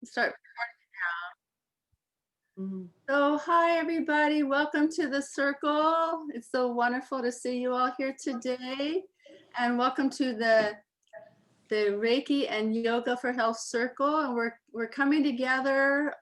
Start. So hi everybody, welcome to the circle. It's so wonderful to see you all here today, and welcome to the Reiki and Yoga for Health Circle. And we're coming together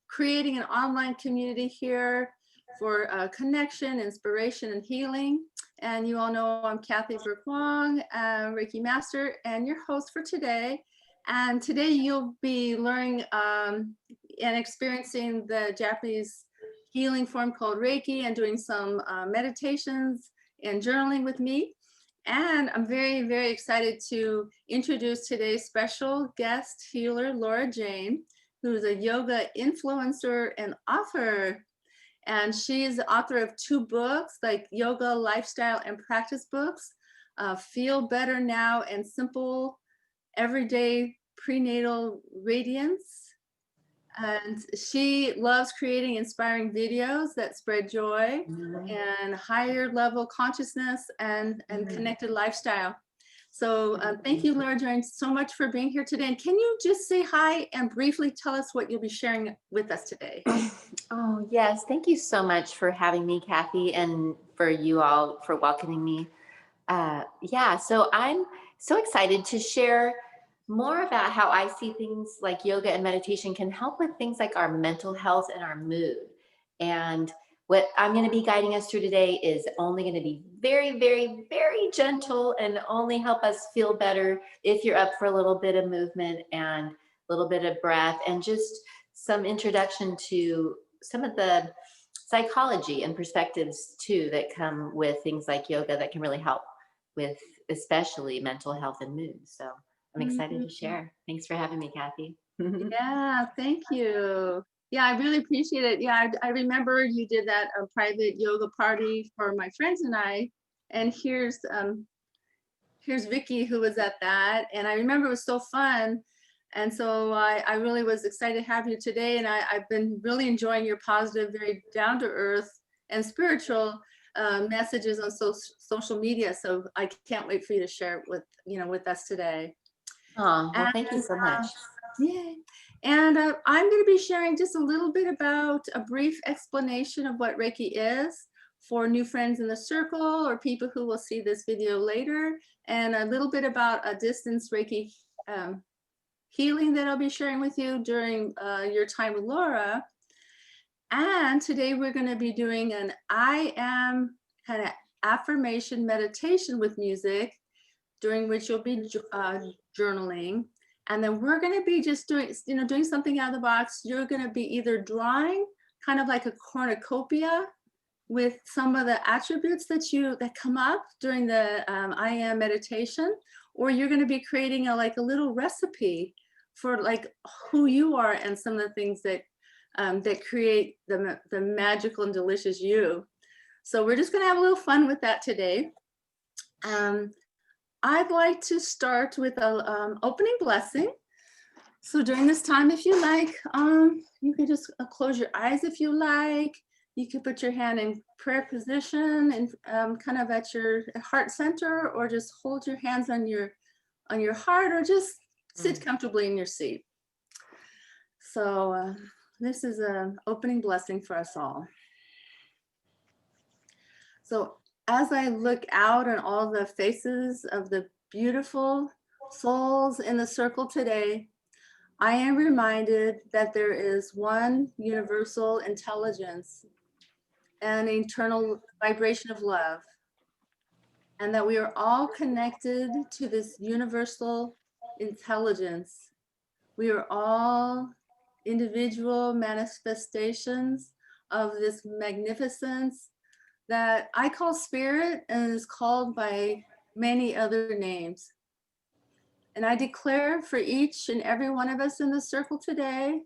creating an online community here for connection, inspiration, and healing. And you all know I'm Kathy Brook-Wong, Reiki Master, and your host for today. And today you'll be learning and experiencing the Japanese healing form called Reiki, and doing some meditations and journaling with me. And I'm very, very excited to introduce today's special guest healer, Laura Jane, who's a yoga influencer and author. And she's the author of 2 books, like yoga, lifestyle, and practice books, Feel Better Now and Simple Everyday Prenatal Radiance. And she loves creating inspiring videos that spread joy and higher level consciousness and connected lifestyle. So thank you, Laura Jane, so much for being here today. And can you just say hi and briefly tell us what you'll be sharing with us today? Oh, yes. Thank you so much for having me, Kathy, and for you all for welcoming me. So I'm so excited to share more about how I see things like yoga and meditation can help with things like our mental health and our mood. And what I'm going to be guiding us through today is only going to be very, very, very gentle and only help us feel better if you're up for a little bit of movement and a little bit of breath and just some introduction to some of the psychology and perspectives too that come with things like yoga that can really help with especially mental health and mood. So I'm excited to share. Thanks for having me, Kathy. Yeah, thank you. Yeah, I really appreciate it. Yeah, I remember you did that private yoga party for my friends and I. And here's Vicky, who was at that. And I remember it was so fun. And so I really was excited to have you today. And I've been really enjoying your positive, very down to earth and spiritual messages on social media. So I can't wait for you to share it with us today. Oh, well, thank you so much. Yay. And I'm going to be sharing just a little bit about a brief explanation of what Reiki is for new friends in the circle or people who will see this video later, and a little bit about a distance Reiki healing that I'll be sharing with you during your time with Laura. And today we're going to be doing an I am kind of affirmation meditation with music, during which you'll be journaling. And then we're going to be just doing something out of the box. You're going to be either drawing kind of like a cornucopia with some of the attributes that come up during the I am meditation, or you're going to be creating a little recipe for like who you are and some of the things that create the magical and delicious you. So we're just going to have a little fun with that today. I'd like to start with an opening blessing. So during this time, if you like, you can just close your eyes if you like. You can put your hand in prayer position and kind of at your heart center, or just hold your hands on your heart, or just sit comfortably in your seat. So this is an opening blessing for us all. So as I look out on all the faces of the beautiful souls in the circle today, I am reminded that there is one universal intelligence, an eternal vibration of love, and that we are all connected to this universal intelligence. We are all individual manifestations of this magnificence that I call spirit and is called by many other names. And I declare for each and every one of us in the circle today,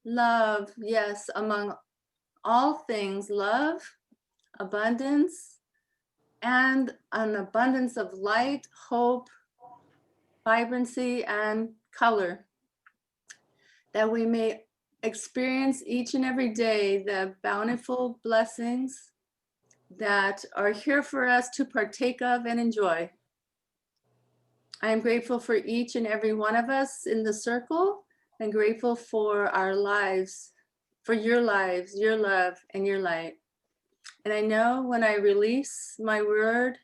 love, yes, among all things, love, abundance, and an abundance of light, hope, vibrancy, and color, that we may experience each and every day the bountiful blessings that are here for us to partake of and enjoy. I am grateful for each and every one of us in the circle and grateful for our lives, for your lives, your love, and your light. And I know when I release my word,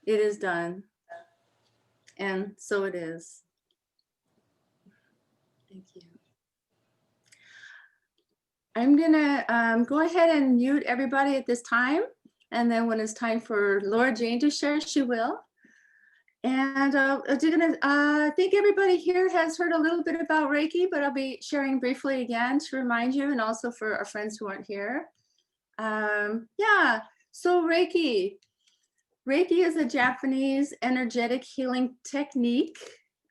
it is done. And so it is. Thank you. I'm gonna go ahead and mute everybody at this time. And then when it's time for Laura Jane to share, she will. And I think everybody here has heard a little bit about Reiki, but I'll be sharing briefly again to remind you, and also for our friends who aren't here. Yeah, so Reiki is a Japanese energetic healing technique.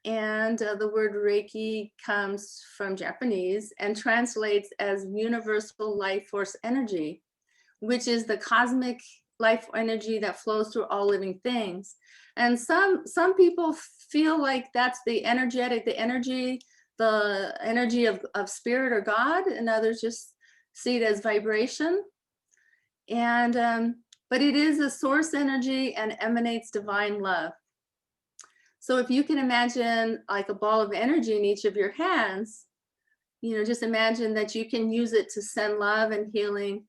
And the word Reiki comes from Japanese and translates as universal life force energy, which is the cosmic life energy that flows through all living things. And some people feel like that's the energy of spirit or God, and others just see it as vibration. And but it is a source energy and emanates divine love. So if you can imagine like a ball of energy in each of your hands, just imagine that you can use it to send love and healing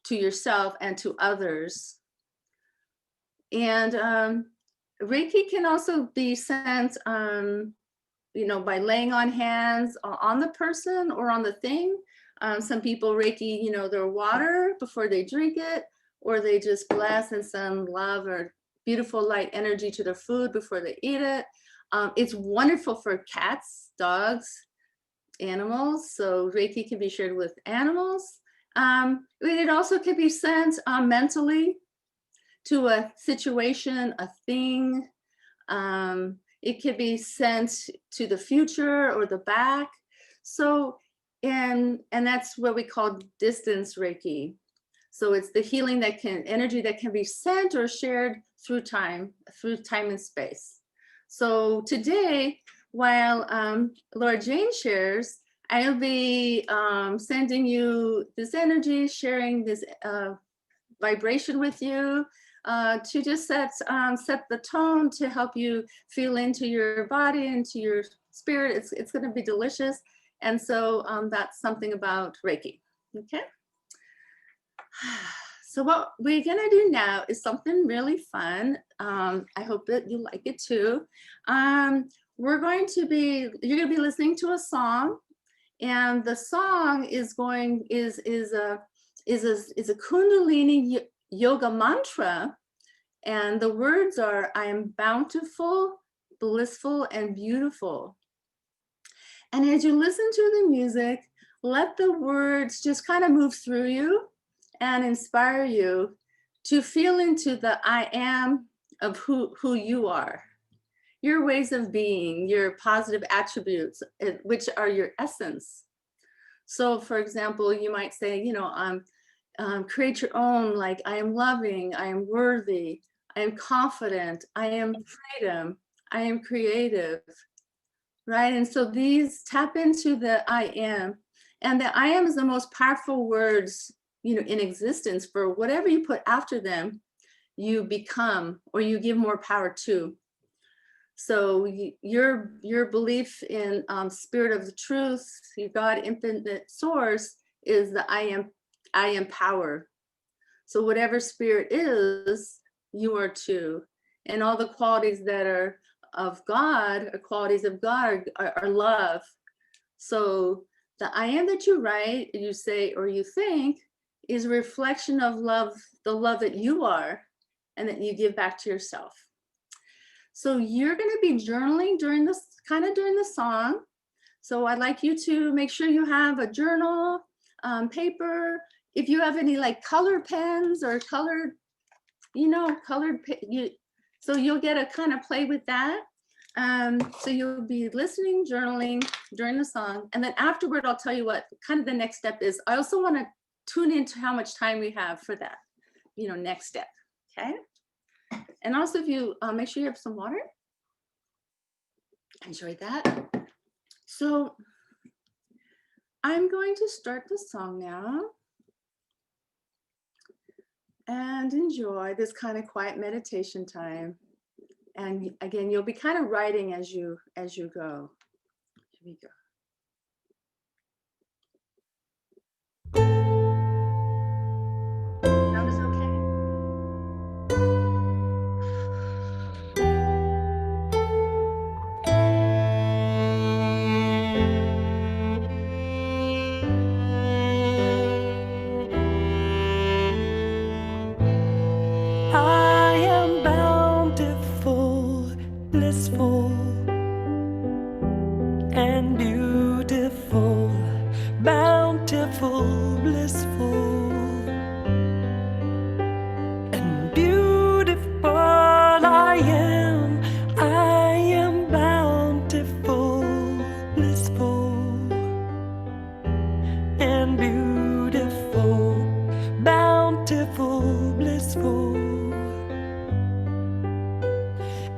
to yourself and to others. And Reiki can also be sent, by laying on hands on the person or on the thing. Some people Reiki, their water before they drink it, or they just bless and send love or beautiful light energy to their food before they eat it. It's wonderful for cats, dogs, animals. So Reiki can be shared with animals. It also can be sent mentally to a situation, a thing. It could be sent to the future or the back. So, and that's what we call distance Reiki. So it's the healing energy that can be sent or shared through time and space. So today, while Laura Jane shares, I'll be sending you this energy, sharing this vibration with you to just set the tone to help you feel into your body, into your spirit. It's going to be delicious. And so that's something about Reiki. Okay. So what we're going to do now is something really fun. I hope that you like it too. You're going to be listening to a song, and the song is a Kundalini yoga mantra, and the words are, I am bountiful, blissful, and beautiful. And as you listen to the music, let the words just kind of move through you and inspire you to feel into the I am of who you are, your ways of being, your positive attributes, which are your essence. So for example, you might say, create your own, like I am loving, I am worthy, I am confident, I am freedom, I am creative, right? And so these tap into the I am, and the I am is the most powerful words, in existence. For whatever you put after them, you become, or you give more power to. So your belief in spirit of the truth, your God, infinite source, is the I am power. So whatever spirit is, you are too. And all the qualities that are of God, or qualities of God, are love. So the I am that you write, you say, or you think is a reflection of love, the love that you are, and that you give back to yourself. So you're going to be journaling during the song. So I'd like you to make sure you have a journal, paper. If you have any like colored pens or colored, so you'll get a kind of play with that. So you'll be listening, journaling during the song. And then afterward, I'll tell you what kind of the next step is. I also want to tune into how much time we have for that, next step. Okay. And also, if you make sure you have some water. Enjoy that. So I'm going to start the song now, and enjoy this kind of quiet meditation time. And again, you'll be kind of writing as you go. Here we go. bountiful, blissful, and beautiful I am. I am bountiful, blissful, and beautiful, bountiful, blissful,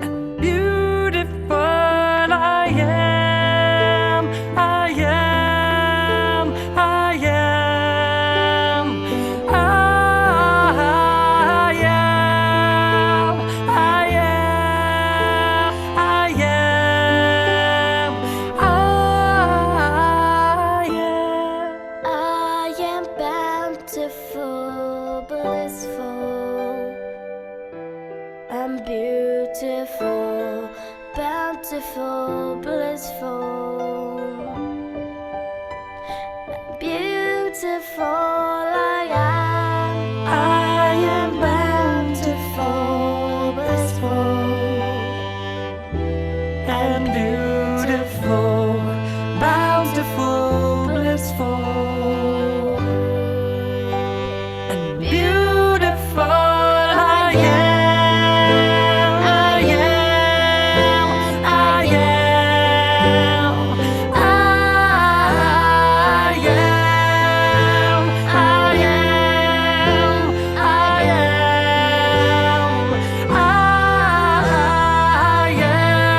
and beautiful I am. I am. I am. I am. I am. I am. I am. I am bountiful, blissful, I'm beautiful, bountiful, blissful, beautiful I am. I am bountiful, blissful, And beautiful, bountiful, blissful, and beautiful I am. I am. I am. I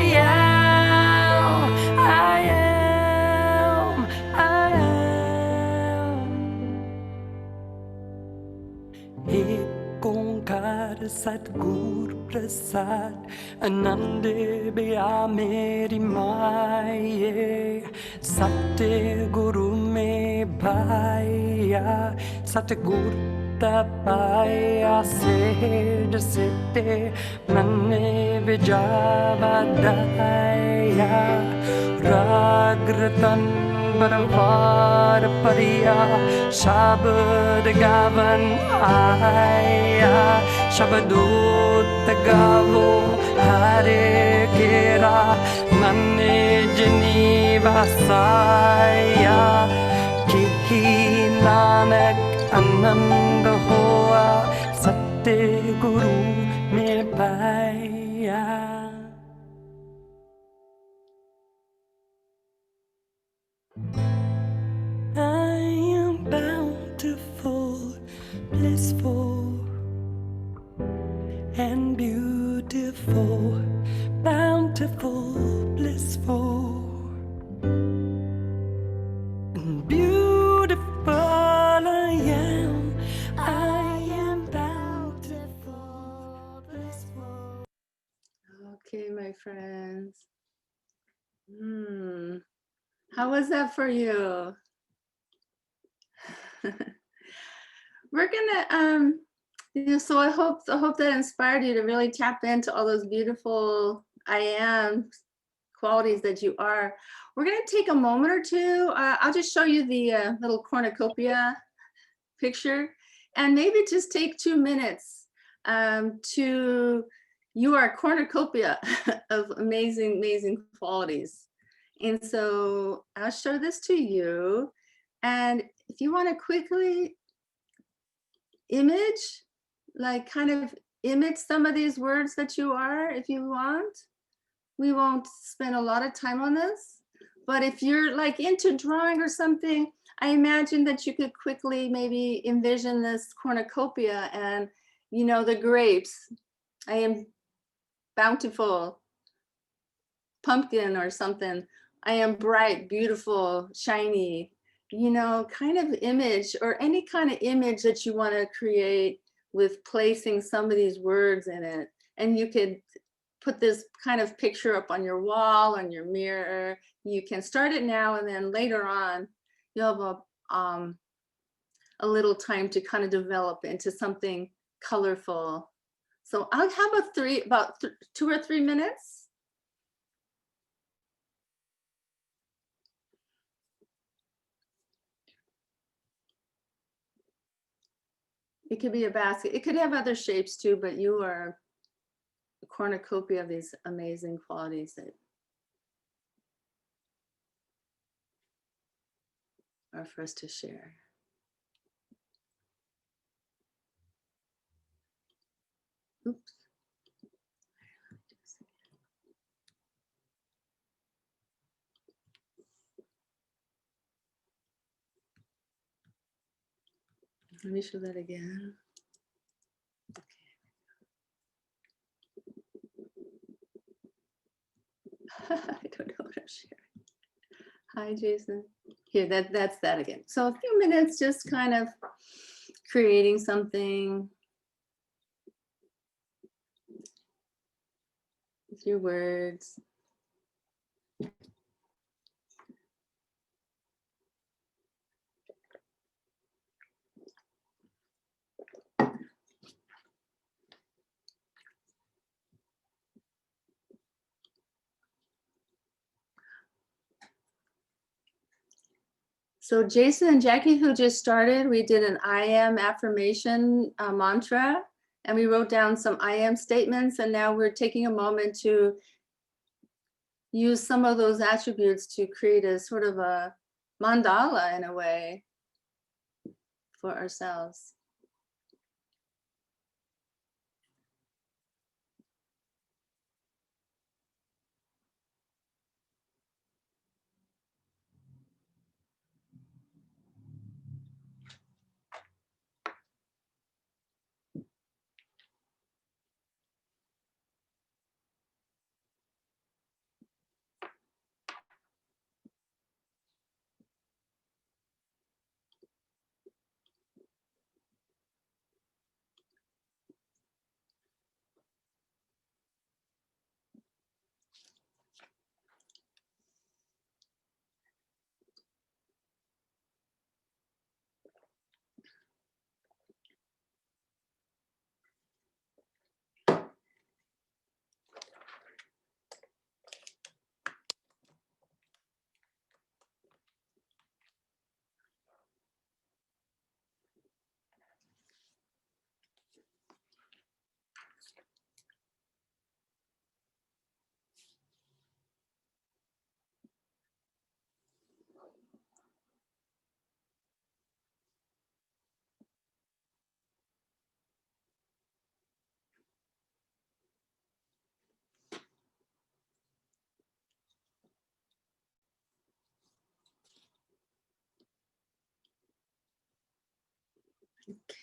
am. I am. I am. I एक ओंकार सतगुरु प्रसाद आनंद बिया मेरी माये सत्य गुरु में भाया सतगुरु तपाया सेठ सिद्धे मन्ने विजावदाया राग रतन बरवार परिया शब्द गावन आया शब्दोत गावो हरे केरा मन्ने जनी वसाया कि नानक आनंद हुआ सत्य गुरु में पाया. I am bountiful, blissful, and beautiful, bountiful, blissful, and beautiful I am. I am bountiful, blissful. Okay, my friends. How was that for you? We're gonna so I hope that inspired you to really tap into all those beautiful I am qualities that you are. We're gonna take a moment or two. I'll just show you the little cornucopia picture, and maybe just take 2 minutes you are a cornucopia of amazing qualities. And so I'll show this to you. And if you want to quickly image, like kind of image some of these words that you are, if you want. We won't spend a lot of time on this, but if you're like into drawing or something, I imagine that you could quickly maybe envision this cornucopia and, you know, the grapes. I am bountiful, pumpkin or something. I am bright, beautiful, shiny, you know, kind of image, or any kind of image that you want to create with placing some of these words in it. And you could put this kind of picture up on your wall, on your mirror. You can start it now, and then later on, you'll have a little time to kind of develop into something colorful. So I'll have about 2 or 3 minutes. It could be a basket. It could have other shapes too, but you are a cornucopia of these amazing qualities that are for us to share. Oops. Let me show that again. I don't know what I'm sharing. Hi, Jason. Here, that's that again. So a few minutes just kind of creating something with your words. So Jason and Jackie, who just started, we did an I am affirmation mantra, and we wrote down some I am statements, and now we're taking a moment to use some of those attributes to create a sort of a mandala in a way for ourselves.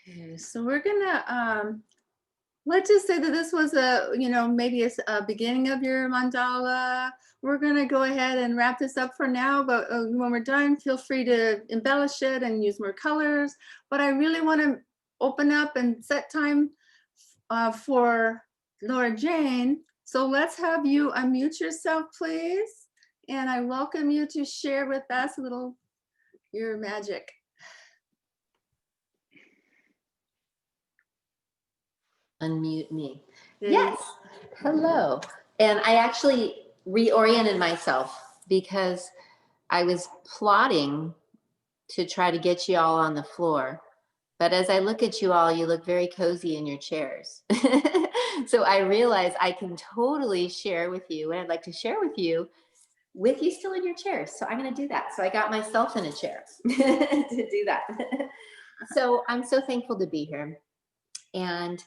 Okay, so we're gonna let's just say that this was a, maybe a beginning of your mandala. We're gonna go ahead and wrap this up for now, but when we're done, feel free to embellish it and use more colors. But I really want to open up and set time for Laura Jane. So let's have you unmute yourself, please. And I welcome you to share with us a little your magic. Unmute me. There you Yes. Hello. And I actually reoriented myself because I was plotting to try to get you all on the floor. But as I look at you all, you look very cozy in your chairs. So I realized I can totally share with you, and I'd like to share with you still in your chairs. So I'm going to do that. So I got myself in a chair to do that. So I'm so thankful to be here. And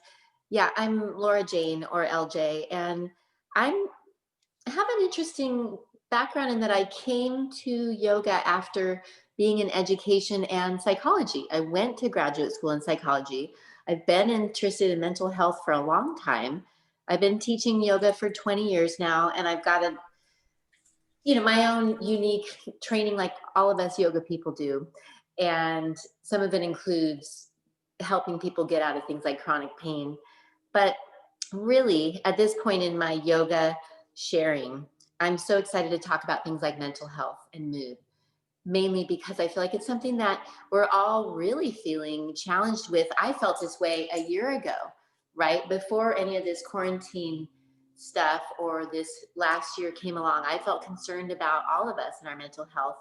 yeah, I'm Laura Jane, or LJ, and I have an interesting background in that I came to yoga after being in education and psychology. I went to graduate school in psychology. I've been interested in mental health for a long time. I've been teaching yoga for 20 years now, and I've got my own unique training like all of us yoga people do. And some of it includes helping people get out of things like chronic pain. But really, at this point in my yoga sharing, I'm so excited to talk about things like mental health and mood, mainly because I feel like it's something that we're all really feeling challenged with. I felt this way a year ago, right? Before any of this quarantine stuff or this last year came along, I felt concerned about all of us and our mental health.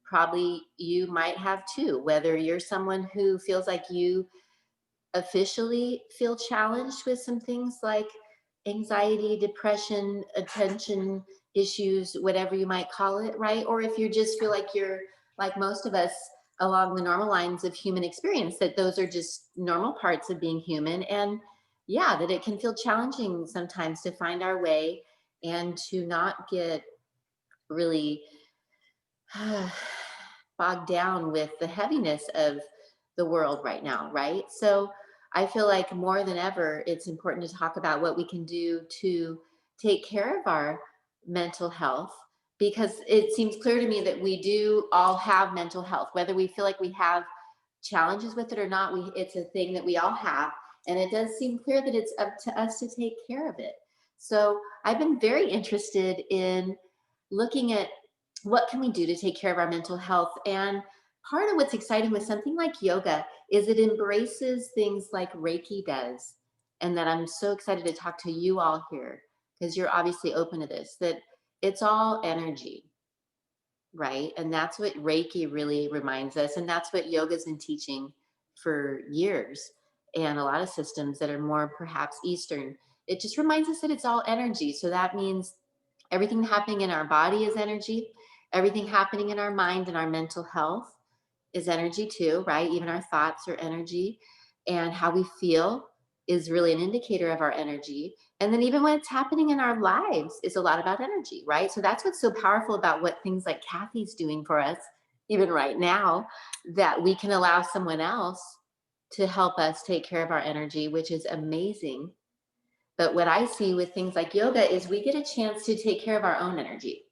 Probably you might have too, whether you're someone who feels like you officially feel challenged with some things like anxiety, depression, attention issues, whatever you might call it, right? Or if you just feel like you're like most of us along the normal lines of human experience, that those are just normal parts of being human. And yeah, that it can feel challenging sometimes to find our way and to not get really bogged down with the heaviness of the world right now, right? So I feel like more than ever, it's important to talk about what we can do to take care of our mental health, because it seems clear to me that we do all have mental health, whether we feel like we have challenges with it or not. It's a thing that we all have, and it does seem clear that it's up to us to take care of it. So I've been very interested in looking at what can we do to take care of our mental health. And part of what's exciting with something like yoga is it embraces things like Reiki does, and that I'm so excited to talk to you all here, because you're obviously open to this, that it's all energy, right? And that's what Reiki really reminds us, and that's what yoga's been teaching for years, and a lot of systems that are more perhaps Eastern. It just reminds us that it's all energy. So that means everything happening in our body is energy. Everything happening in our mind and our mental health is energy too, right? Even our thoughts are energy. And how we feel is really an indicator of our energy. And then even when it's happening in our lives is a lot about energy, right? So that's what's so powerful about what things like Kathy's doing for us, even right now, that we can allow someone else to help us take care of our energy, which is amazing. But what I see with things like yoga is we get a chance to take care of our own energy.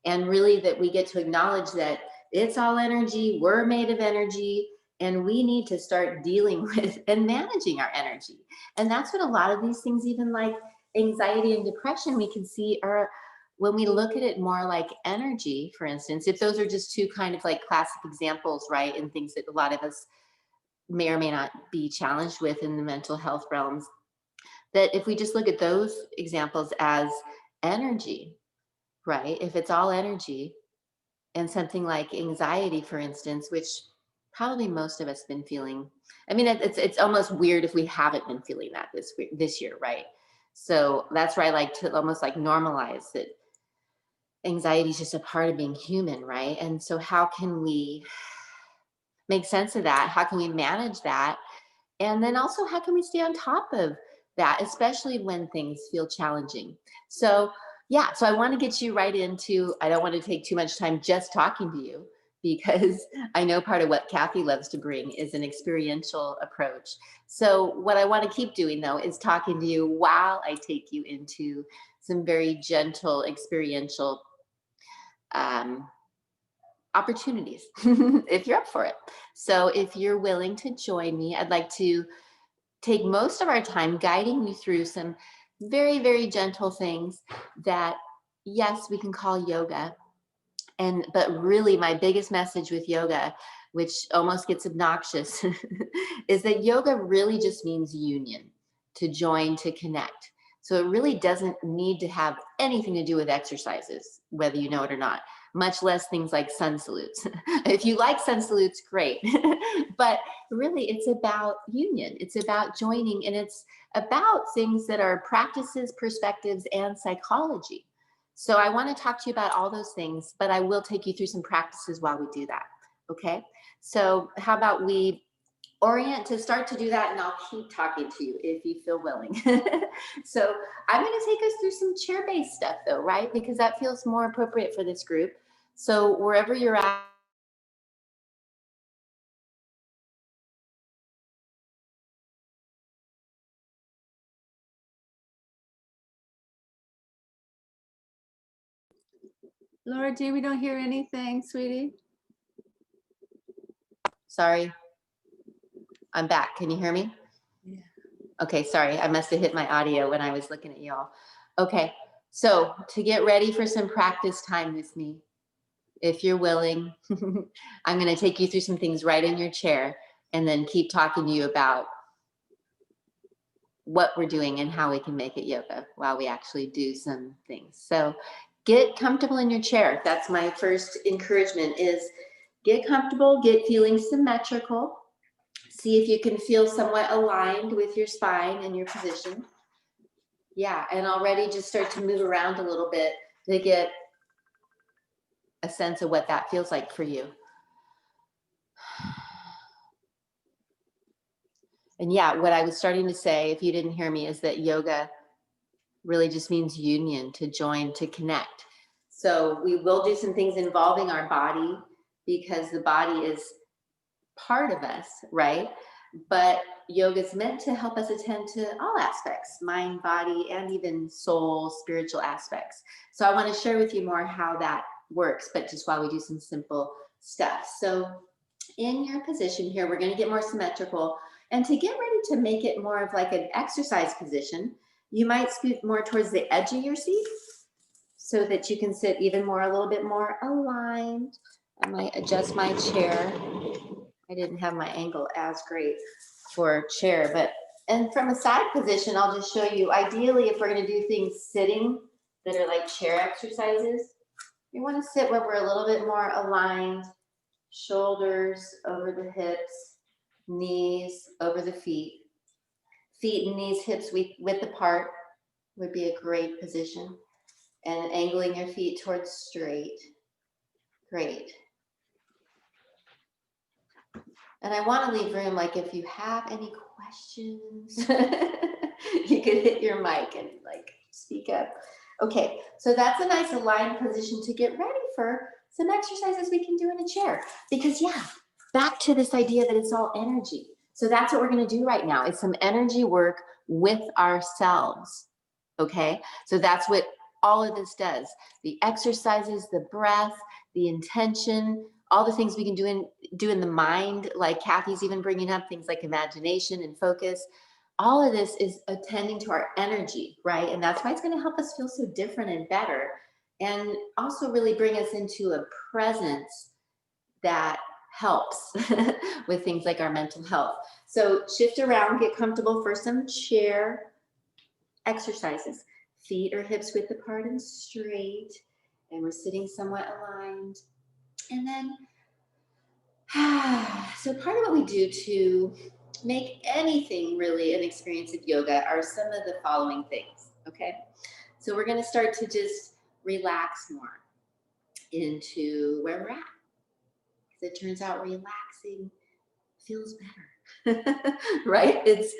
And really that we get to acknowledge that it's all energy, we're made of energy, and we need to start dealing with and managing our energy. And that's what a lot of these things, even like anxiety and depression, we can see are, when we look at it more like energy, for instance, if those are just two kind of like classic examples, right? And things that a lot of us may or may not be challenged with in the mental health realms, that if we just look at those examples as energy, right? If it's all energy, and something like anxiety, for instance, which probably most of us been feeling. I mean, it's almost weird if we haven't been feeling that this year, right? So that's where I like to almost like normalize that anxiety is just a part of being human, right? And so how can we make sense of that? How can we manage that? And then also, how can we stay on top of that, especially when things feel challenging? So, yeah, so I want to get you right into, I don't want to take too much time just talking to you, because I know part of what Kathy loves to bring is an experiential approach. So what I want to keep doing though is talking to you while I take you into some very gentle experiential opportunities, if you're up for it. So if you're willing to join me, I'd like to take most of our time guiding you through some very, very gentle things that, yes, we can call yoga. But really my biggest message with yoga, which almost gets obnoxious, is that yoga really just means union, to join, to connect. So it really doesn't need to have anything to do with exercises, whether you know it or not, much less things like sun salutes. If you like sun salutes, great. But really it's about union. It's about joining, and it's about things that are practices, perspectives, and psychology. So I want to talk to you about all those things, but I will take you through some practices while we do that. Okay. So how about we orient to start to do that, and I'll keep talking to you if you feel willing. So I'm going to take us through some chair-based stuff though, right? Because that feels more appropriate for this group. So wherever you're at, Laura G, we don't hear anything, sweetie. sorry, I'm back. Can you hear me? Yeah. Okay, sorry, I must have hit my audio when I was looking at y'all. Okay, so to get ready for some practice time with me, if you're willing, I'm going to take you through some things right in your chair, and then keep talking to you about what we're doing and how we can make it yoga while we actually do some things. So get comfortable in your chair. That's my first encouragement, is get comfortable, get feeling symmetrical. See if you can feel somewhat aligned with your spine and your position. Yeah, and already just start to move around a little bit to get a sense of what that feels like for you. And yeah, what I was starting to say, if you didn't hear me, is that yoga really just means union, to join, to connect. So we will do some things involving our body because the body is part of us, right? But yoga is meant to help us attend to all aspects, mind, body, and even soul, spiritual aspects. So I want to share with you more how that works, but just while we do some simple stuff. So in your position here, we're going to get more symmetrical. And to get ready to make it more of like an exercise position, you might scoot more towards the edge of your seat so that you can sit even more, a little bit more aligned. I might adjust my chair. I didn't have my angle as great for chair, but, and from a side position, I'll just show you, ideally, if we're going to do things sitting that are like chair exercises, you want to sit where we're a little bit more aligned, shoulders over the hips, knees over the feet. Feet and knees, hips width apart would be a great position. And angling your feet towards straight. Great. And I want to leave room, like if you have any questions, you could hit your mic and like speak up. Okay, so that's a nice aligned position to get ready for some exercises we can do in a chair. Because yeah, back to this idea that it's all energy. So that's what we're going to do right now. It's some energy work with ourselves. Okay, so that's what all of this does. The exercises, the breath, the intention, all the things we can do in the mind, like Kathy's even bringing up things like imagination and focus. All of this is attending to our energy, right? And that's why it's going to help us feel so different and better, and also really bring us into a presence that helps with things like our mental health. So shift around, get comfortable for some chair exercises. Feet or hips width apart and straight, and we're sitting somewhat aligned. And then, so part of what we do to make anything really an experience of yoga are some of the following things, okay? So we're going to start to just relax more into where we're at. Because it turns out relaxing feels better, right? It's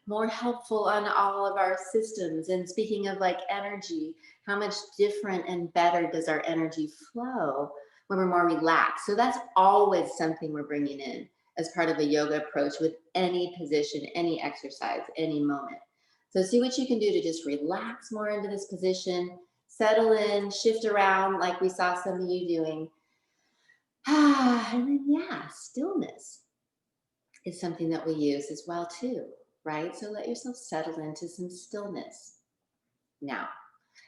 more helpful on all of our systems. And speaking of like energy, how much different and better does our energy flow when we're more relaxed? So that's always something we're bringing in as part of a yoga approach with any position, any exercise, any moment. So see what you can do to just relax more into this position, settle in, shift around like we saw some of you doing. And then yeah, stillness is something that we use as well too, right? So let yourself settle into some stillness now.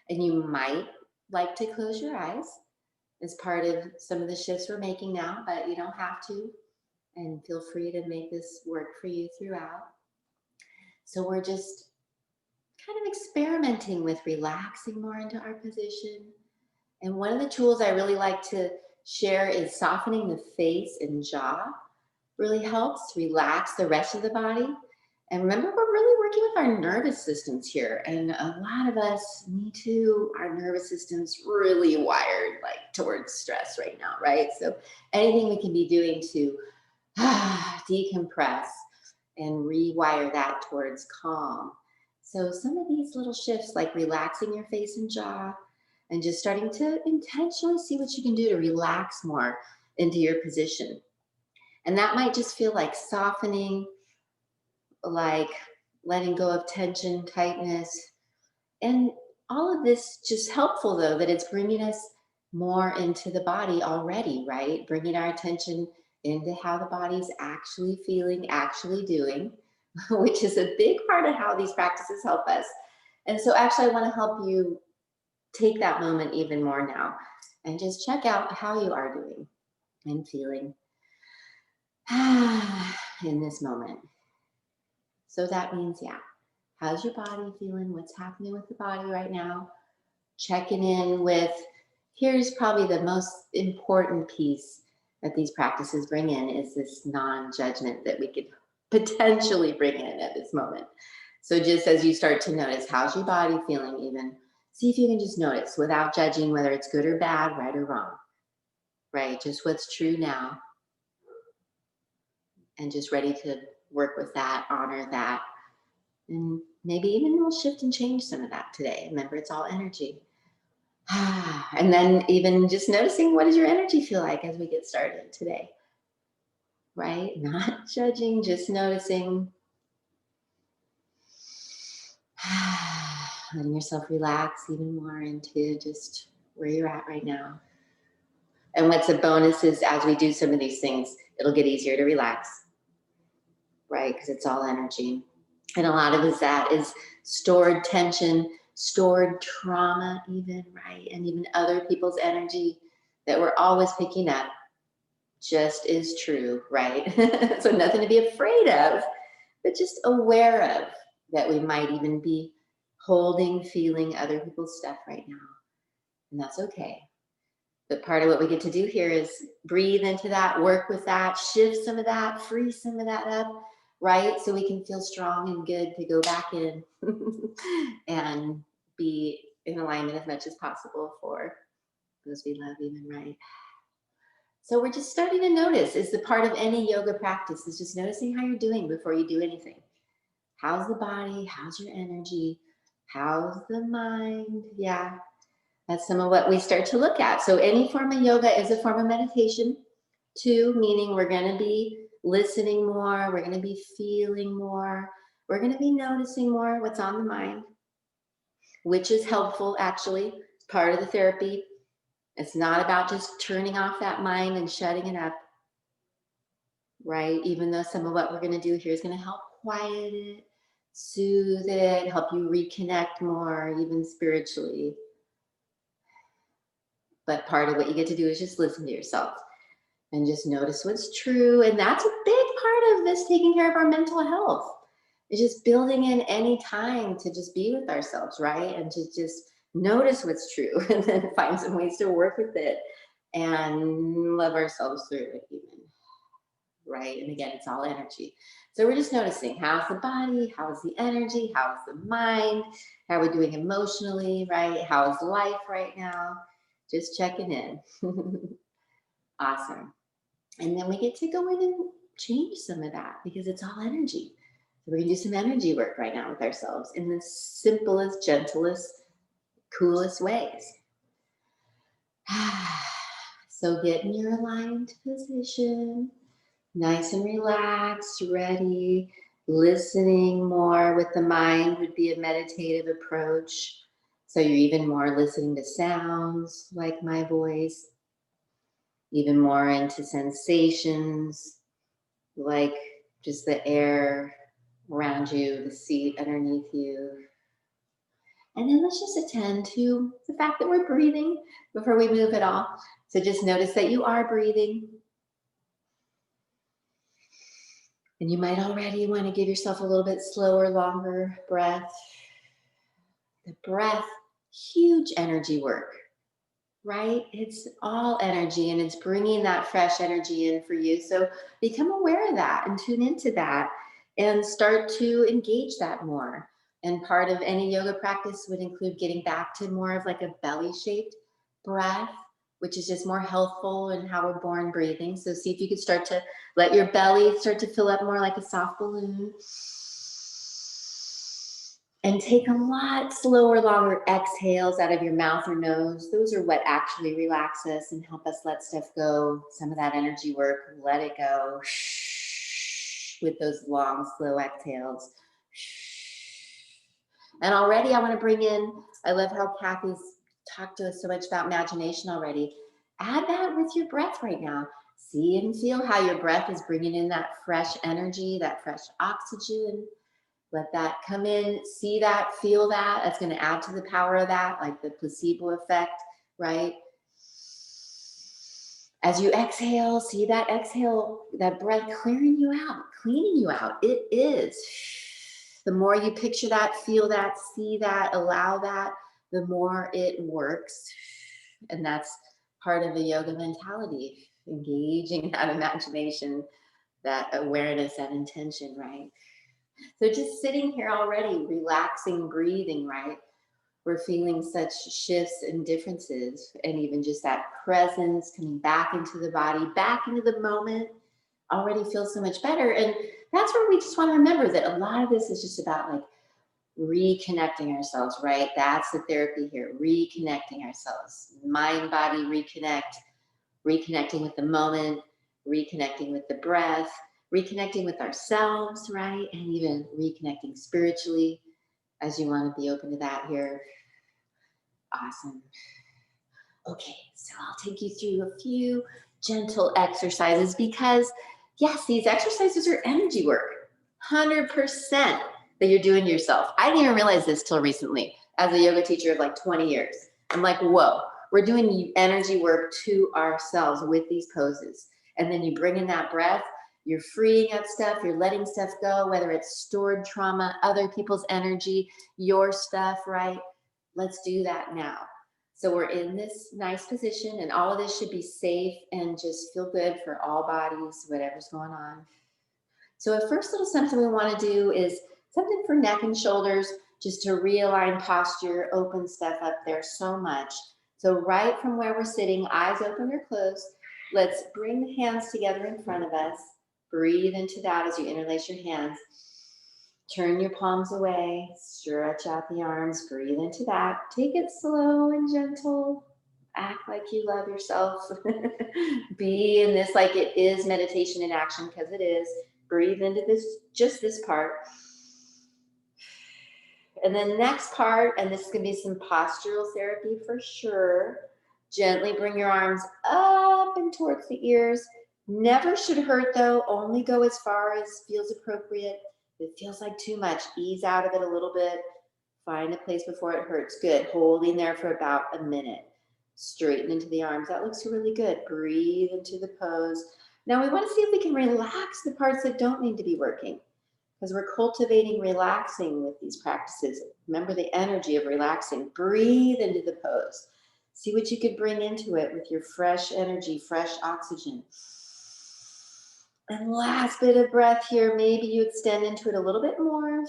And you might like to close your eyes as part of some of the shifts we're making now, but you don't have to. And feel free to make this work for you throughout. So we're just kind of experimenting with relaxing more into our position. And one of the tools I really like to share is softening the face and jaw. Really helps to relax the rest of the body. And remember, we're really working with our nervous systems here. And a lot of us need to, our nervous system's really wired like towards stress right now, right? So anything we can be doing to decompress and rewire that towards calm. So some of these little shifts, like relaxing your face and jaw, and just starting to intentionally see what you can do to relax more into your position. And that might just feel like softening, like letting go of tension, tightness. And all of this just helpful though, that it's bringing us more into the body already, right? Bringing our attention into how the body's actually feeling, actually doing, which is a big part of how these practices help us. And so actually I want to help you take that moment even more now and just check out how you are doing and feeling in this moment. So that means, yeah, how's your body feeling? What's happening with the body right now? Checking in with, here's probably the most important piece that these practices bring in, is this non-judgment that we could potentially bring in at this moment. So just as you start to notice, how's your body feeling even? See if you can just notice without judging whether it's good or bad, right or wrong, right? Just what's true now. And just ready to work with that, honor that. And maybe even we'll shift and change some of that today. Remember, it's all energy. And then even just noticing, what does your energy feel like as we get started today? Right? Not judging, just noticing. Letting yourself relax even more into just where you're at right now. And what's a bonus is as we do some of these things, it'll get easier to relax, right? Because it's all energy. And a lot of that is stored tension, stored trauma even, right? And even other people's energy that we're always picking up just is true, right? So nothing to be afraid of, but just aware of that we might even be holding, feeling other people's stuff right now. And that's okay. But part of what we get to do here is breathe into that, work with that, shift some of that, free some of that up, right? So we can feel strong and good to go back in and be in alignment as much as possible for those we love even, right? So we're just starting to notice, is the part of any yoga practice, is just noticing how you're doing before you do anything. How's the body? How's your energy? How's the mind? Yeah, that's some of what we start to look at. So any form of yoga is a form of meditation too, meaning we're going to be listening more, we're going to be feeling more, we're going to be noticing more what's on the mind, which is helpful actually, part of the therapy. It's not about just turning off that mind and shutting it up, right? Even though some of what we're going to do here is going to help quiet it, soothe it, help you reconnect more, even spiritually. But part of what you get to do is just listen to yourself and just notice what's true. And that's a big part of this taking care of our mental health. It's just building in any time to just be with ourselves, right? And to just notice what's true and then find some ways to work with it and love ourselves through it even, right? And again, it's all energy. So we're just noticing, how's the body? How's the energy? How's the mind? How are we doing emotionally, right? How's life right now? Just checking in. Awesome. And then we get to go in and change some of that because it's all energy. So we're gonna do some energy work right now with ourselves in the simplest, gentlest, coolest ways. So get in your aligned position, nice and relaxed, ready. Listening more with the mind would be a meditative approach. So you're even more listening to sounds like my voice, even more into sensations like just the air around you, the seat underneath you. And then let's just attend to the fact that we're breathing before we move at all. So just notice that you are breathing. And you might already want to give yourself a little bit slower, longer breath. The breath, huge energy work, right? It's all energy and it's bringing that fresh energy in for you. So become aware of that and tune into that and start to engage that more. And part of any yoga practice would include getting back to more of like a belly-shaped breath, which is just more healthful in how we're born breathing. So see if you could start to let your belly start to fill up more like a soft balloon. And take a lot slower, longer exhales out of your mouth or nose. Those are what actually relax us and help us let stuff go. Some of that energy work, let it go. With those long, slow exhales. And already I want to bring in, I love how Kathy's talked to us so much about imagination already. Add that with your breath right now. See and feel how your breath is bringing in that fresh energy, that fresh oxygen. Let that come in, see that, feel that. That's going to add to the power of that, like the placebo effect, right? As you exhale, see that exhale, that breath clearing you out, cleaning you out. It is. The more you picture that, feel that, see that, allow that, the more it works. And that's part of the yoga mentality, engaging that imagination that awareness, that intention, right? So just sitting here already, relaxing, breathing, right? We're feeling such shifts and differences, and even just that presence coming back into the body, back into the moment, already feels so much better. And that's where we just want to remember that a lot of this is just about like reconnecting ourselves, right? That's the therapy here, reconnecting ourselves, mind, body, reconnecting with the moment, reconnecting with the breath, reconnecting with ourselves, right? And even reconnecting spiritually, as you want to be open to that here. Awesome. Okay, so I'll take you through a few gentle exercises because, yes, these exercises are energy work, 100% that you're doing yourself. I didn't even realize this till recently as a yoga teacher of like 20 years. I'm like, whoa, we're doing energy work to ourselves with these poses. And then you bring in that breath, you're freeing up stuff, you're letting stuff go, whether it's stored trauma, other people's energy, your stuff, right? Let's do that now. So we're in this nice position, and all of this should be safe and just feel good for all bodies, whatever's going on. So a first little something we want to do is something for neck and shoulders, just to realign posture, open stuff up there so much. So right from where we're sitting, eyes open or closed, let's bring the hands together in front of us. Breathe into that as you interlace your hands. Turn your palms away, stretch out the arms, breathe into that. Take it slow and gentle. Act like you love yourself. Be in this like it is meditation in action, because it is. Breathe into this, just this part. And then next part, and this is going to be some postural therapy for sure. Gently bring your arms up and towards the ears. Never should hurt though, only go as far as feels appropriate. If it feels like too much, ease out of it a little bit. Find a place before it hurts. Good. Holding there for about a minute. Straighten into the arms. That looks really good. Breathe into the pose. Now we want to see if we can relax the parts that don't need to be working, because we're cultivating relaxing with these practices. Remember the energy of relaxing. Breathe into the pose. See what you could bring into it with your fresh energy, fresh oxygen. And last bit of breath here, maybe you extend into it a little bit more.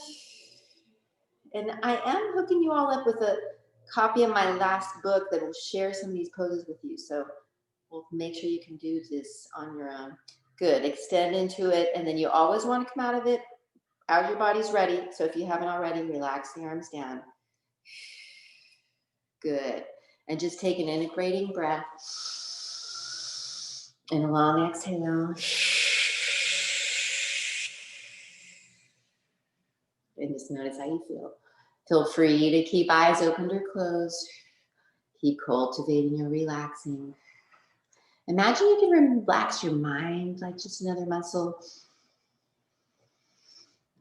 And I am hooking you all up with a copy of my last book that will share some of these poses with you. So we'll make sure you can do this on your own. Good, extend into it. And then you always want to come out of it as your body's ready. So if you haven't already, relax the arms down. Good. And just take an integrating breath. And a long exhale. And just notice how you feel. Feel free to keep eyes open or closed. Keep cultivating your relaxing. Imagine you can relax your mind like just another muscle.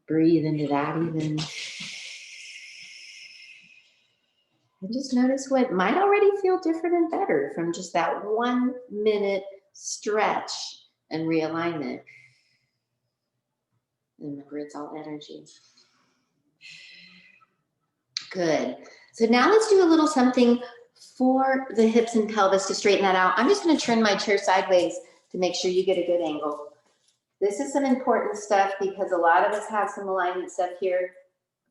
Breathe into that even. And just notice what might already feel different and better from just that 1 minute stretch and realignment. And remember, it's all energy. Good. So now let's do a little something for the hips and pelvis to straighten that out. I'm just going to turn my chair sideways to make sure you get a good angle. This is some important stuff because a lot of us have some alignment stuff here.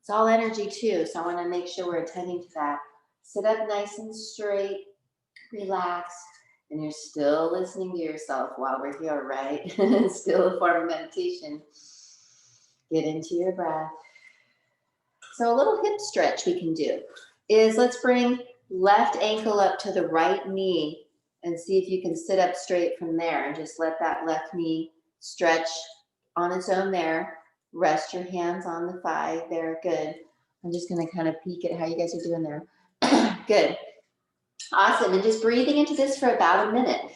It's all energy too, so I want to make sure we're attending to that. Sit up nice and straight, relax, and you're still listening to yourself while we're here, right? Still a form of meditation. Get into your breath. So a little hip stretch we can do is let's bring left ankle up to the right knee and see if you can sit up straight from there and just let that left knee stretch on its own there. Rest your hands on the thigh there. Good. I'm just going to kind of peek at how you guys are doing there. Good. Awesome. And just breathing into this for about a minute.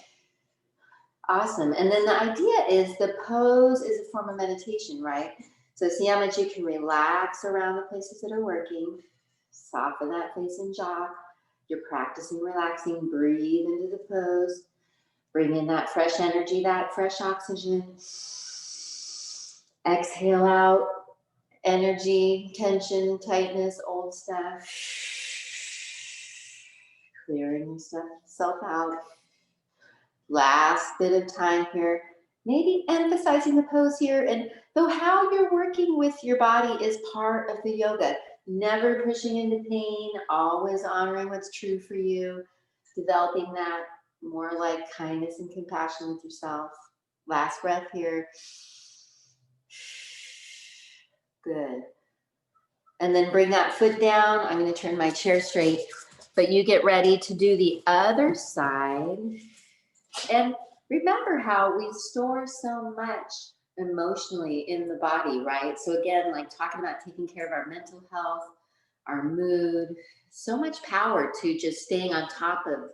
Awesome. And then the idea is the pose is a form of meditation, right? So see how much you can relax around the places that are working. Soften that face and jaw. You're practicing relaxing. Breathe into the pose. Bring in that fresh energy, that fresh oxygen. Exhale out energy, tension, tightness, old stuff. Clearing yourself out. Last bit of time here. maybe emphasizing the pose here. And though how you're working with your body is part of the yoga, never pushing into pain, always honoring what's true for you, developing that more like kindness and compassion with yourself. Last breath here. Good. And then bring that foot down. I'm going to turn my chair straight, but you get ready to do the other side. And remember how we store so much emotionally in the body, right? So again, like talking about taking care of our mental health, our mood, so much power to just staying on top of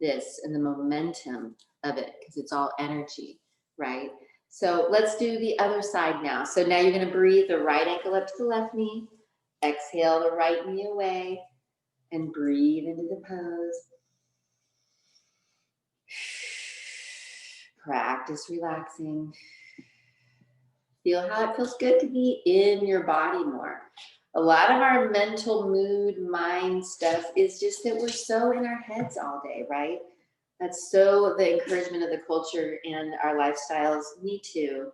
this and the momentum of it, because it's all energy, right? So let's do the other side now. So now you're going to breathe the right ankle up to the left knee, exhale the right knee away, and breathe into the pose. Practice relaxing. Feel how it feels good to be in your body more. A lot of our mental mood, mind stuff is just that we're so in our heads all day, right? That's so the encouragement of the culture and our lifestyles. Me too.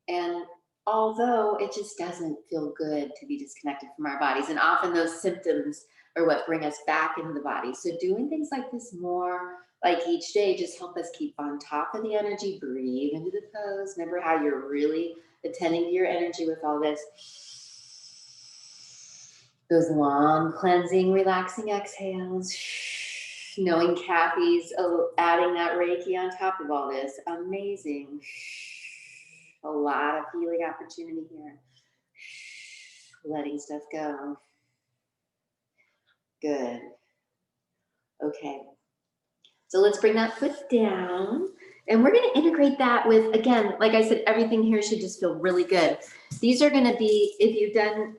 And although it just doesn't feel good to be disconnected from our bodies, and often those symptoms are what bring us back into the body. So doing things like this more, like each day, just help us keep on top of the energy, breathe into the pose. Remember how you're really attending to your energy with all this. Those long, cleansing, relaxing exhales. Knowing Kathy's adding that Reiki on top of all this. Amazing. A lot of healing opportunity here. Letting stuff go. Good. Okay. So let's bring that foot down. And we're going to integrate that with, again, like I said, everything here should just feel really good. These are going to be, if you've done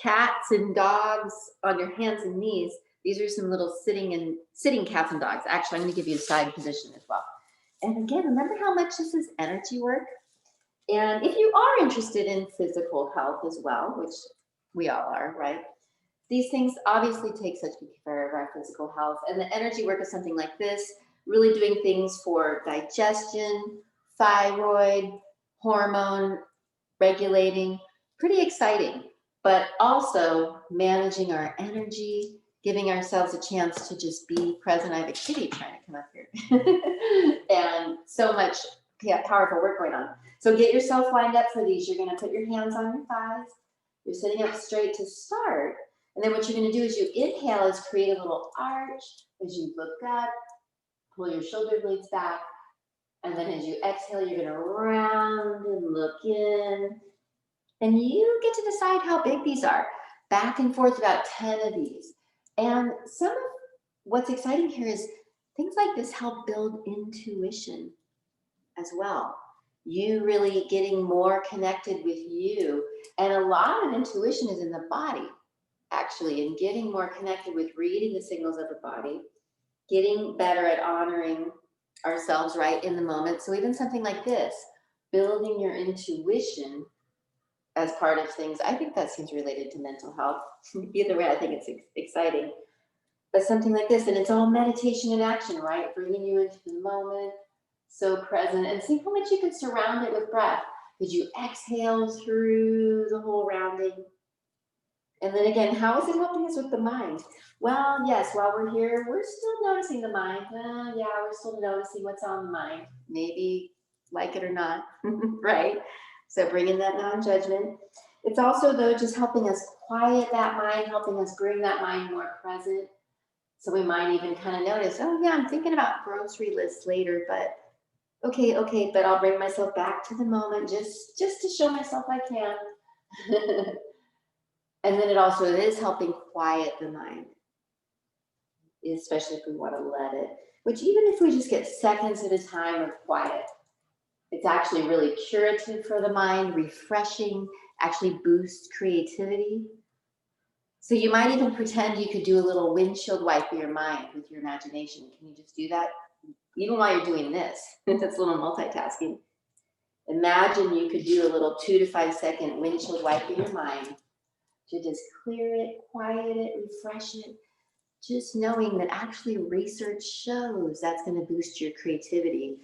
cats and dogs on your hands and knees, these are some little sitting cats and dogs. Actually, I'm going to give you a side position as well. And again, remember how much this is energy work? And if you are interested in physical health as well, which we all are, right? These things obviously take such good care of our physical health. And the energy work is something like this, really doing things for digestion, thyroid, hormone regulating, pretty exciting, but also managing our energy, giving ourselves a chance to just be present. I have a kitty trying to come up here. And so much powerful work going on. So get yourself lined up for these. You're going to put your hands on your thighs. You're sitting up straight to start. And then what you're going to do is you inhale is create a little arch as you look up, pull your shoulder blades back. And then as you exhale, you're going to round and look in. And you get to decide how big these are. Back and forth, about 10 of these. And some of what's exciting here is things like this help build intuition as well. You really getting more connected with you. And a lot of intuition is in the body, actually, and getting more connected with reading the signals of the body, getting better at honoring ourselves right in the moment. So even something like this, building your intuition as part of things, I think that seems related to mental health. Either way, I think it's exciting. But something like this, and it's all meditation in action, right? Bringing you into the moment, so present, and see how much you can surround it with breath. Did you exhale through the whole rounding? And then again, how is it helping us with the mind? Well, yes, while we're here, we're still noticing the mind. Yeah, we're still noticing what's on the mind. Maybe like it or not, right? So bring in that non-judgment. It's also, though, just helping us quiet that mind, helping us bring that mind more present. So we might even kind of notice, oh yeah, I'm thinking about grocery lists later, but okay, but I'll bring myself back to the moment just to show myself I can. And then it also is helping quiet the mind, especially if we want to let it, which even if we just get seconds at a time of quiet, it's actually really curative for the mind, refreshing, actually boosts creativity. So you might even pretend you could do a little windshield wipe of your mind with your imagination. Can you just do that? Even while you're doing this, that's a little multitasking. Imagine you could do a little 2 to 5 second windshield wipe of your mind to just clear it, quiet it, refresh it. Just knowing that actually research shows that's going to boost your creativity.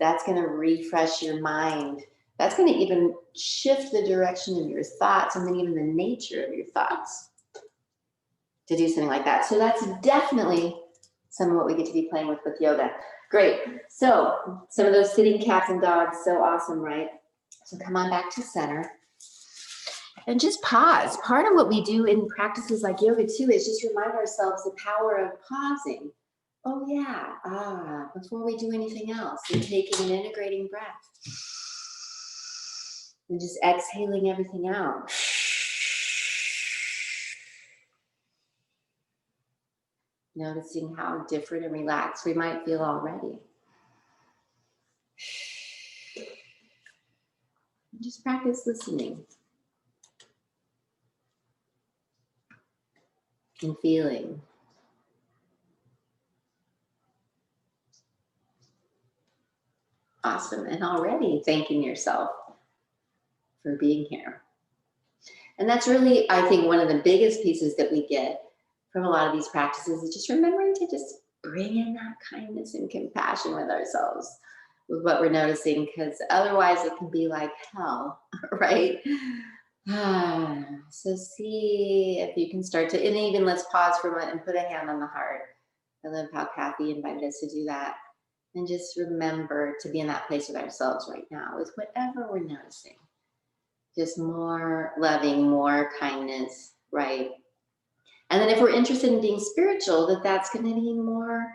That's going to refresh your mind. That's going to even shift the direction of your thoughts and then even the nature of your thoughts to do something like that. So that's definitely some of what we get to be playing with yoga. Great. So some of those sitting cats and dogs, so awesome, right? So come on back to center and just pause. Part of what we do in practices like yoga too is just remind ourselves the power of pausing. Oh yeah, before we do anything else, and taking an integrating breath and just exhaling everything out. Noticing how different and relaxed we might feel already. And just practice listening and feeling. Awesome. And already thanking yourself for being here. And that's really, I think, one of the biggest pieces that we get from a lot of these practices is just remembering to just bring in that kindness and compassion with ourselves, with what we're noticing, because otherwise it can be like hell, right? So see if you can start to, and even let's pause for a moment and put a hand on the heart. I love how Kathy invited us to do that. And just remember to be in that place with ourselves right now with whatever we're noticing. Just more loving, more kindness, right? And then if we're interested in being spiritual, that's going to be more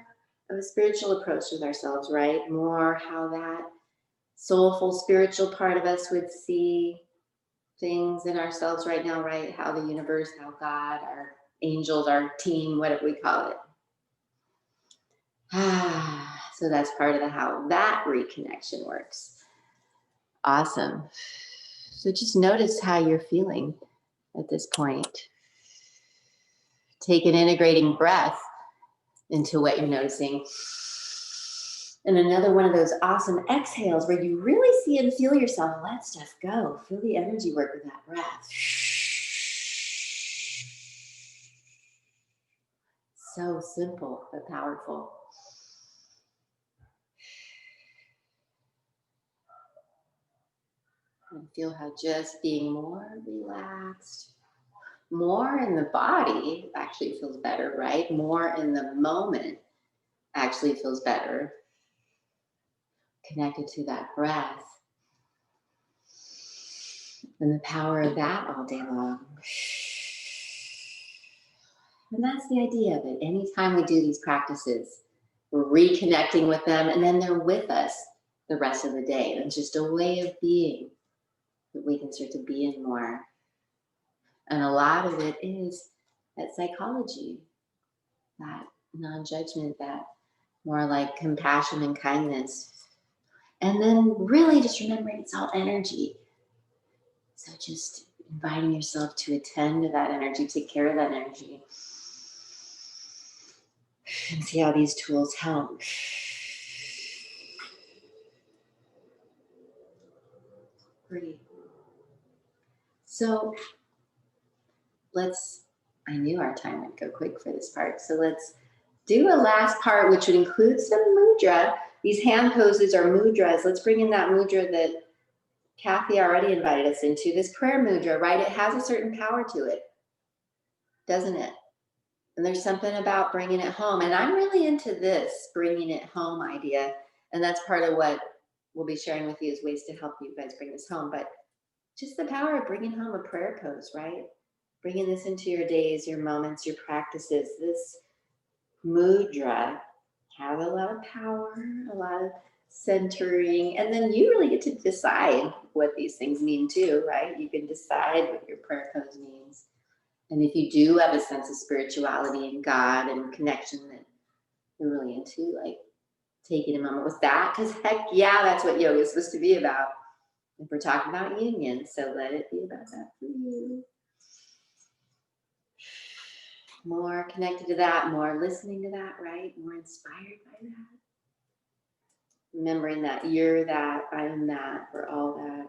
of a spiritual approach with ourselves, right? More how that soulful spiritual part of us would see things in ourselves right now, right? How the universe, how God, our angels, our team, whatever we call it. So that's part of how that reconnection works. Awesome. So just notice how you're feeling at this point. Take an integrating breath into what you're noticing. And another one of those awesome exhales where you really see and feel yourself let stuff go. Feel the energy work with that breath. So simple but powerful. And feel how just being more relaxed, more in the body actually feels better, right? More in the moment actually feels better. Connected to that breath and the power of that all day long. And that's the idea of it. Anytime we do these practices, we're reconnecting with them and then they're with us the rest of the day. And it's just a way of being that we can start to be in more. And a lot of it is that psychology, that non-judgment, that more like compassion and kindness. And then really just remembering it's all energy. So just inviting yourself to attend to that energy, take care of that energy. And see how these tools help. Great. So I knew our time would go quick for this part. So let's do a last part, which would include some mudra. These hand poses are mudras. Let's bring in that mudra that Kathy already invited us into. This prayer mudra, right? It has a certain power to it, doesn't it? And there's something about bringing it home. And I'm really into this bringing it home idea. And that's part of what we'll be sharing with you is ways to help you guys bring this home. But just the power of bringing home a prayer pose, right? Bringing this into your days, your moments, your practices. This mudra has a lot of power, a lot of centering. And then you really get to decide what these things mean too, right? You can decide what your prayer pose means. And if you do have a sense of spirituality and God and connection that you're really into, like taking a moment with that, because heck yeah, that's what yoga is supposed to be about. If we're talking about union, so let it be about that for you. More connected to that, more listening to that, right? More inspired by that. Remembering that you're that, I am that, we're all that.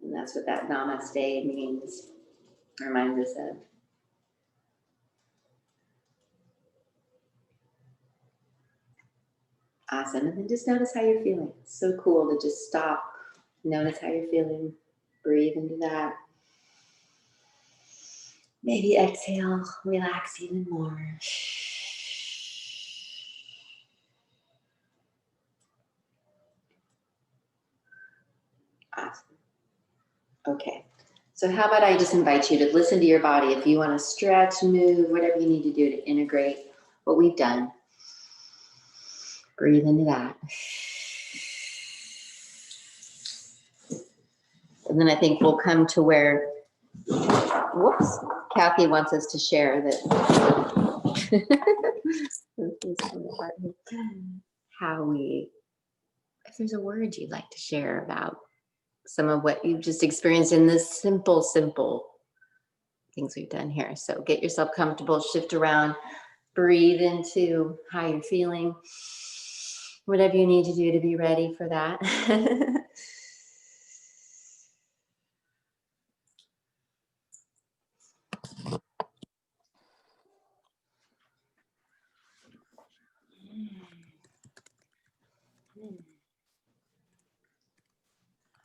And that's what that namaste means. Reminds us of. Awesome. And then just notice how you're feeling. It's so cool to just stop, notice how you're feeling, breathe into that. Maybe exhale, relax even more. Awesome. Okay. So how about I just invite you to listen to your body. If you want to stretch, move, whatever you need to do to integrate what we've done. Breathe into that. And then I think we'll come to where, whoops, Kathy wants us to share that. How we, if there's a word you'd like to share about some of what you've just experienced in this simple things we've done here. So get yourself comfortable, shift around, breathe into how you're feeling, whatever you need to do to be ready for that.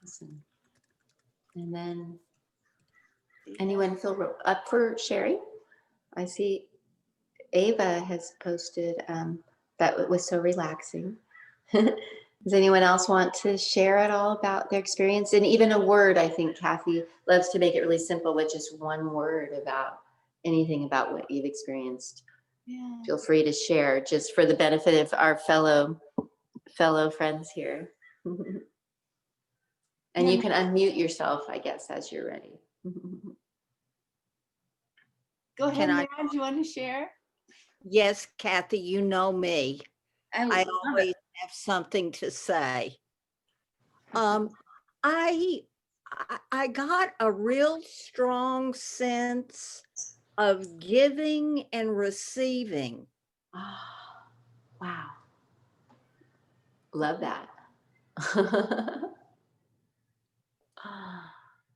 Awesome. And then anyone feel up for sharing? I see Ava has posted that was so relaxing. Does anyone else want to share at all about their experience? And even a word, I think Kathy loves to make it really simple with just one word about anything about what you've experienced. Yeah. Feel free to share just for the benefit of our fellow friends here. And you can unmute yourself, I guess, as you're ready. Go ahead, Mara, do you want to share? Yes, Kathy, you know me. I always have something to say. I got a real strong sense of giving and receiving. Oh, wow. Love that.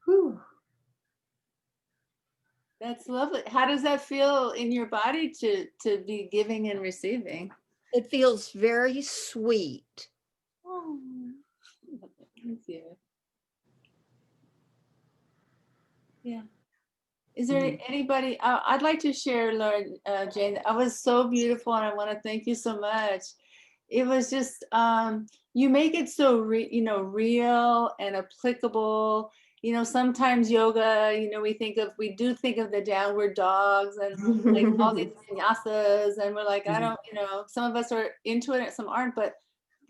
Whew. That's lovely. How does that feel in your body to be giving and receiving? It feels very sweet. Oh, thank you. Yeah. Is there anybody, I'd like to share, Laura, Jane, that was so beautiful and I want to thank you so much. It was just, you make it so, real and applicable. You know, sometimes yoga, we do think of the downward dogs and like all these vinyasas, and we're like, I don't, some of us are into it, some aren't, but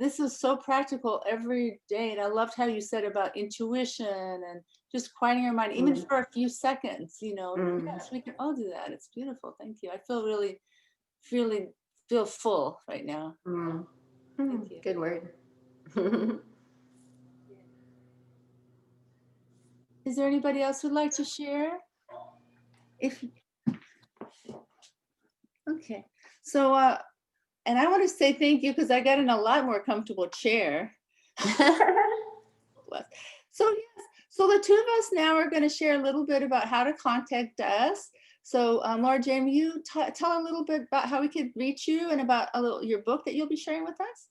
this is so practical every day. And I loved how you said about intuition and just quieting your mind, even for a few seconds, yes, we can all do that. It's beautiful. Thank you. I feel really feel full right now. Thank you. Good word. Is there anybody else who'd like to share? Okay. So, and I want to say thank you because I got in a lot more comfortable chair. So yes, so the two of us now are going to share a little bit about how to contact us. So Laura Jane, will you tell a little bit about how we could reach you and about your book that you'll be sharing with us?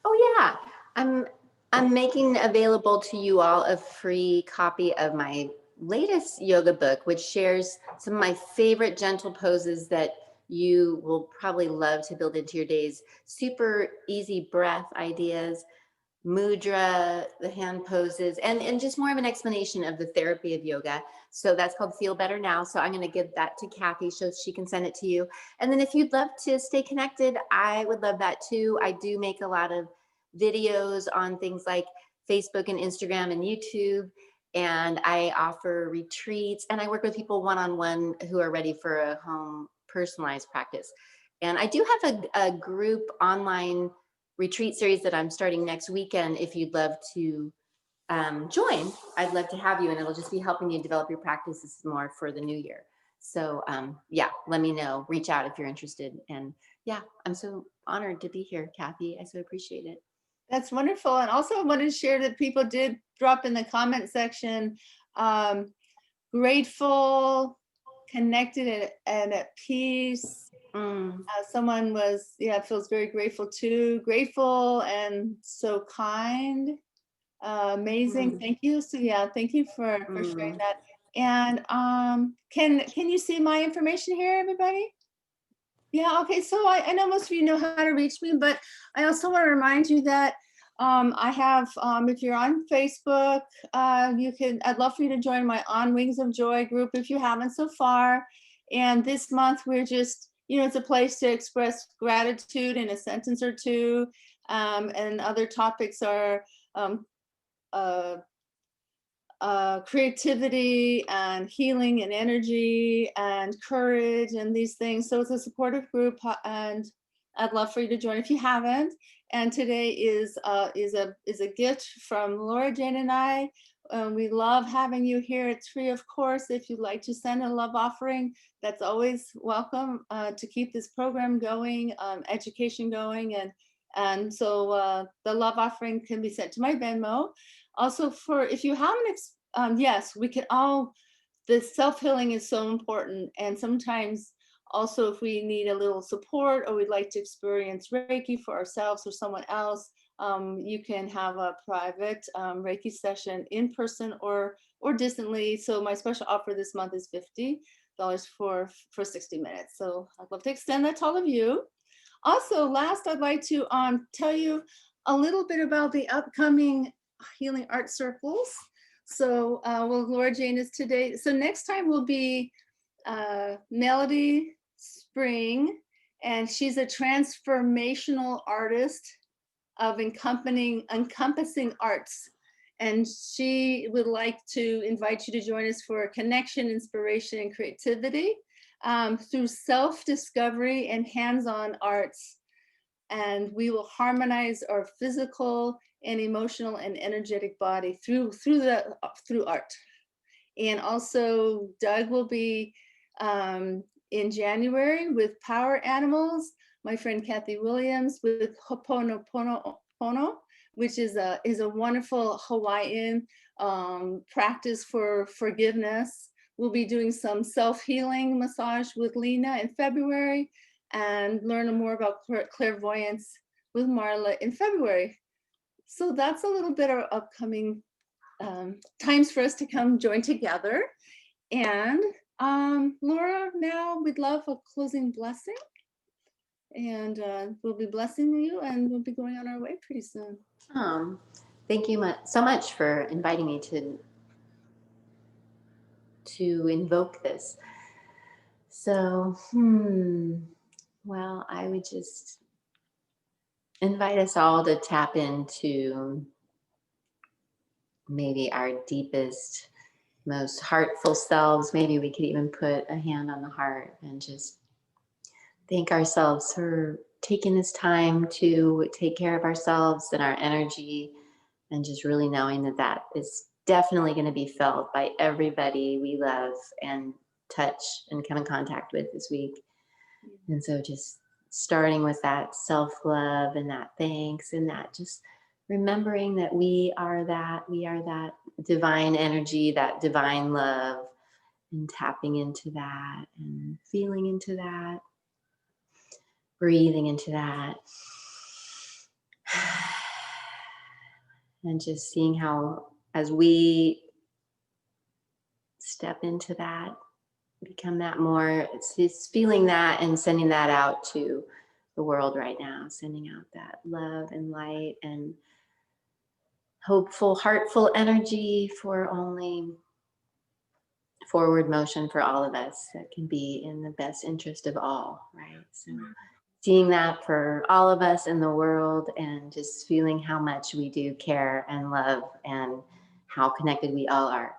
Oh yeah, I'm making available to you all a free copy of my latest yoga book, which shares some of my favorite gentle poses that you will probably love to build into your days. Super easy breath ideas, mudra, the hand poses, and just more of an explanation of the therapy of yoga. So that's called Feel Better Now. So I'm going to give that to Kathy so she can send it to you. And then if you'd love to stay connected, I would love that too. I do make a lot of videos on things like Facebook and Instagram and YouTube. And I offer retreats, and I work with people one-on-one who are ready for a home personalized practice. And I do have a group online retreat series that I'm starting next weekend. If you'd love to join, I'd love to have you, and it'll just be helping you develop your practices more for the new year. So yeah, let me know, reach out if you're interested. And yeah, I'm so honored to be here, Kathy. I so appreciate it. That's wonderful. And also I wanted to share that people did drop in the comment section, grateful connected and at peace. Someone was, feels very grateful too. Grateful and so kind. Amazing. Thank you. So thank you for sharing that. And can you see my information here, everybody? Yeah, okay. So I know most of you know how to reach me, but I also want to remind you that I have, if you're on Facebook, I'd love for you to join my On Wings of Joy group if you haven't so far. And this month we're just, it's a place to express gratitude in a sentence or two. And other topics are creativity and healing and energy and courage and these things. So it's a supportive group, and I'd love for you to join if you haven't. And today is a gift from Laura Jane and I. We love having you here. It's free, of course. If you'd like to send a love offering, that's always welcome to keep this program going, education going. And so the love offering can be sent to my Venmo. Also, if you haven't, yes, we can all, the self-healing is so important. And sometimes also if we need a little support or we'd like to experience Reiki for ourselves or someone else, you can have a private Reiki session in person or distantly. So my special offer this month is $50 for 60 minutes. So I'd love to extend that to all of you. Also, last, I'd like to tell you a little bit about the upcoming Healing Arts Circles. So, Laura Jane is today. So next time will be Melody Spring, and she's a transformational artist of encompassing arts. And she would like to invite you to join us for connection, inspiration, and creativity through self-discovery and hands-on arts. And we will harmonize our physical and emotional and energetic body through art. And also Doug will be in January with Power Animals, my friend Kathy Williams with Ho'oponopono, which is a wonderful Hawaiian practice for forgiveness. We'll be doing some self-healing massage with Lena in February, and learn more about clairvoyance with Marla in February. So that's a little bit of upcoming times for us to come join together. And Laura, now we'd love a closing blessing. And we'll be blessing you, and we'll be going on our way pretty soon. Thank you so much for inviting me to invoke this. So, well, I would just invite us all to tap into maybe our deepest, most heartful selves. Maybe we could even put a hand on the heart and just thank ourselves for taking this time to take care of ourselves and our energy, and just really knowing that is definitely going to be felt by everybody we love and touch and come in contact with this week. And so just starting with that self-love and that thanks, and that just remembering that we are that divine energy, that divine love, and tapping into that and feeling into that, breathing into that, and just seeing how as we step into that, become that more, it's feeling that and sending that out to the world right now, sending out that love and light and hopeful, heartful energy for only forward motion for all of us that can be in the best interest of all, right? So seeing that for all of us in the world, and just feeling how much we do care and love and how connected we all are.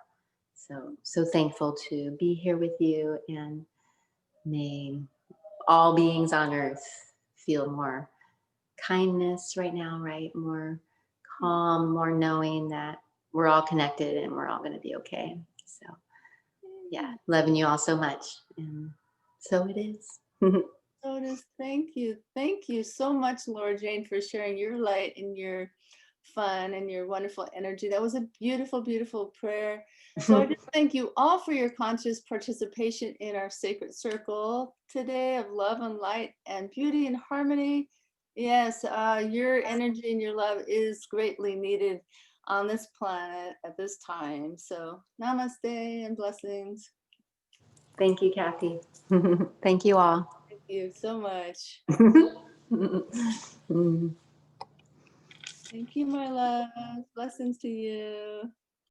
So thankful to be here with you, and may all beings on earth feel more kindness right now, right? More calm, more knowing that we're all connected and we're all going to be okay. So yeah, loving you all so much. And so it is. So it is. Thank you. Thank you so much, Laura Jane, for sharing your light and your fun and your wonderful energy. That was a beautiful, beautiful prayer. So I just thank you all for your conscious participation in our sacred circle today of love and light and beauty and harmony. Yes, your energy and your love is greatly needed on this planet at this time. So namaste and blessings. Thank you, Kathy. Thank you all. Thank you so much. Thank you, my love. Blessings to you.